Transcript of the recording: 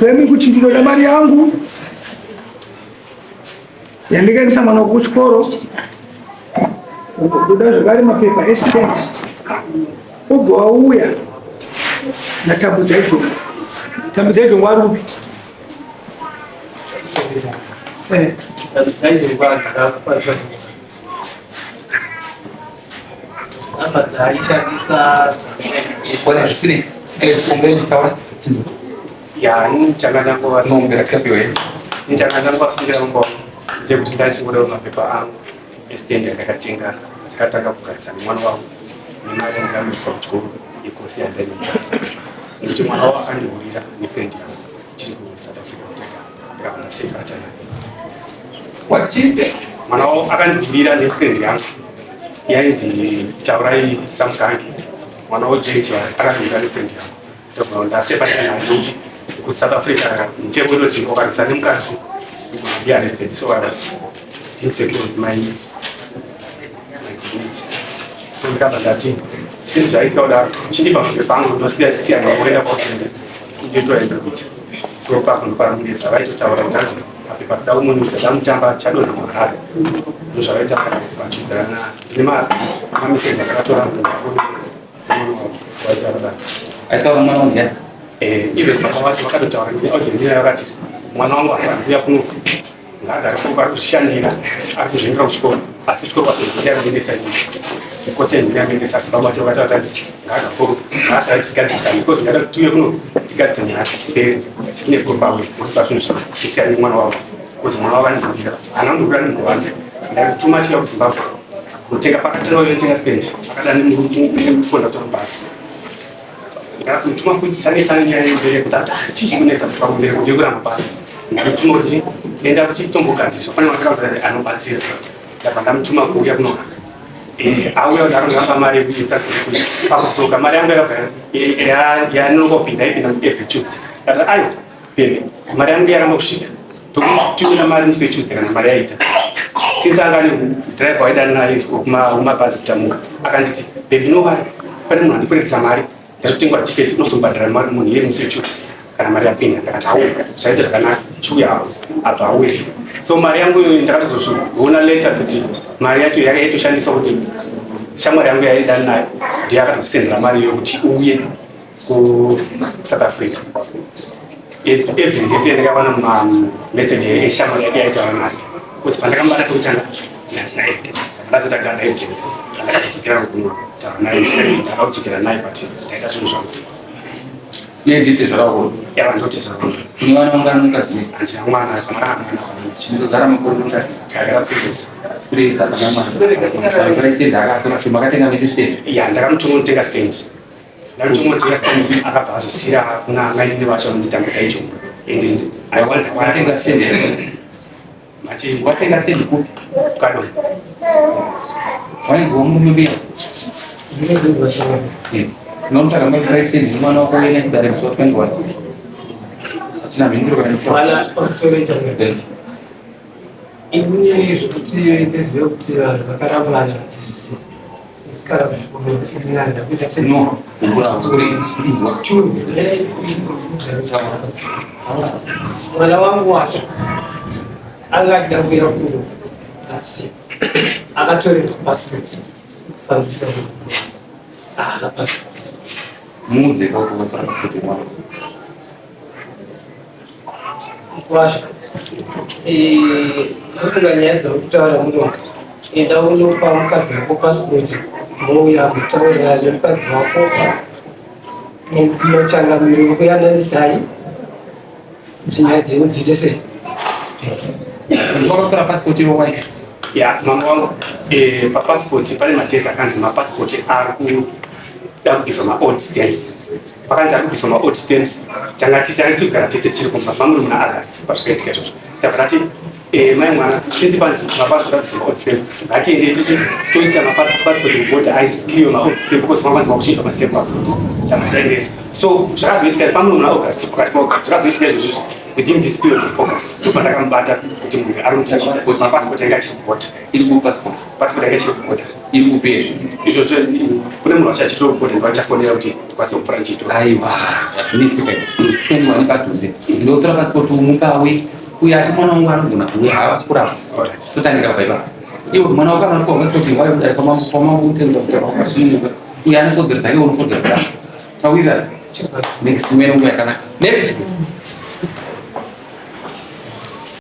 Claim kuchindiro na mari yangu yandikaendesa mwana kuchikoro kuda zvakare mapepa estate ubva wauya natambuza idzo warupi kuti ndachingoreva mapepa angu esitendi yandakatenga takatanga kugarisana mwana wangu nemari yandakamisa kuchikoro yekosi yandainasa nekuti mwana wavo akandiurira nefrendi yangu tiri kuSouth Africa ndakafana sekatana mwana wavo akandiurira nefrendi yangu yainzi taurai samukangi mwana wavo jeji akandiurira nefrendi yangu ndakafana ndasepatana kuti kuSouth Africa mutemo inoti ukarisana nemukadzi be arrested, so I was insecure with my dignity. So we have that team. Since I told her, she didn't have to bank, was there to see I went about it to enter which. So back on the parameters, I write to our dance, but the woman with the damn jamba, Chado, and Hard. You shall write up for children. Lima, I'm saying that I told her to follow I told him, yeah, even my wife, what I told you, okay, mwana wangu afanzia kuno ngada kuba kushandira akuzvingira kuchikoro asi chikoro kwatokuya kuendesa izvi kose ndira kuendesa sababu acho vatatazi ngada koro asi aitigadzisa because ngada tuye kuno tigadze nyaya dzipere ine kubawe pasvinhu zvisiyana nemwana wavo because mwana wavo anondira anondira ningowanda ndakutuma chiya kuZimbabwe kutenga pakati noyotenga spendi akada nemufunda kutora basi ndakasituma futi chanetsana nyaya yembere kuti chii kunetsa pakumberi kuti kuramba basi ndakutuma kuti enda kuchitombogadziswa pane matakauzari anobatsira ndabva ndamutuma kuuya kuno auya ndarongamba mari yekuita kuti pakudzoka mari yangu yanokopinda ipinda every Tuesday kati ayo pembe mari yangu yaramba kusvika tokutuina mari musi Tuesday kana mari yaita since angani driver waidana naye kumabhazi kutamuka akanditi bebi novari pane munhu andikweretesa mari ndatotengwa tiketi inozombadhara mari munhu yemusi Tuesday kana mari yapinda ndakati auya zvaita zvakanaka chiuya abva auya so mari yangu iyo ndakatozoona later kuti mari yacho yakaitoshandiswa kuti shamwari yangu yaidana nayo ndiyakatozisendera mari iyo kuti uye kuSouth Africa evidence yese ndakawana mumessage eshamwari yake yaitaura nayo kuti pandakambata tokutanga ndasina evidence ndazotagada evidence ndakatodzokera kuno taura nayo ndakaudzokera nayo but ndaita zvinhu zvangu ndite zvakakona yavandote zvakakona kune vana vangana mukadzi handina mwana kana chinogara makore mukadzi takagara kureza kana stand akasona sema akatenga mese stand ya ndakamutuma kutenga stand ndakamutuma kutenga stand akabva azosira kuna ngaine vacho nzitambudza icho ende I want kutenga stand mati watenga stand ku kado wani ngomumbi non taka mai price ni mwana wako ile ndare msot kwani kwa satina mindro kana kwa wala osore changa inguni zvukuti tezero kuti zakaramba zvikara zvinanza kuita se no ngura osore inzwa churu wala wangu wacho angachida kuira kuzo asi akatore passport fambisa la passport muze kwa passport mwana washa kufunganyanza kutaura muno enda unopa mukadzi wako passport mouya kutaura nemukadzi wako nochangamiro kuyananisai kuti nyaya dzenyu dziite sei wakatora passport iwowaika ya mama wangu papassport pane matesi akanzi mapassport ari kuda kubviswa maold stamps pakanzi ari kubviswa maold stamps tanga tichigara tese tichiri kumba mamuri muna August pazvikaitika izvozvo tabva tati mai mwana since panzi mapassport ari kubviswa maold stamp ngatiende tichi toisa mapassport kuboda aisikiwe maold stamp because makanzi makuchinja mastamp akuti tabva taendesa so zvakazoitika pamuri muna August pakati paAugust zvakazoitika izvozvo within this period of August ndopa ndakamubata kuti munhu ari kuti passport yanga achiri kuboda iri ku passport yanga achiri kuboda iri kupera izvozvo kune munhu achachitira kuboda ndivachafonera kuti tikwanise kupfura nchito aiwa zvinetsika kune mwana padhuze ndotora pasipoti umuka uya ati mwana wangu anogona kuuya hava chikurapa totangira paipa iwo mwana wako anopiwa pasipoti wayo kudari kwamambo utenda kuti wakasununguka uya ane kodzero dzake unokodzero dzake tawira next mene nguva yakanaka next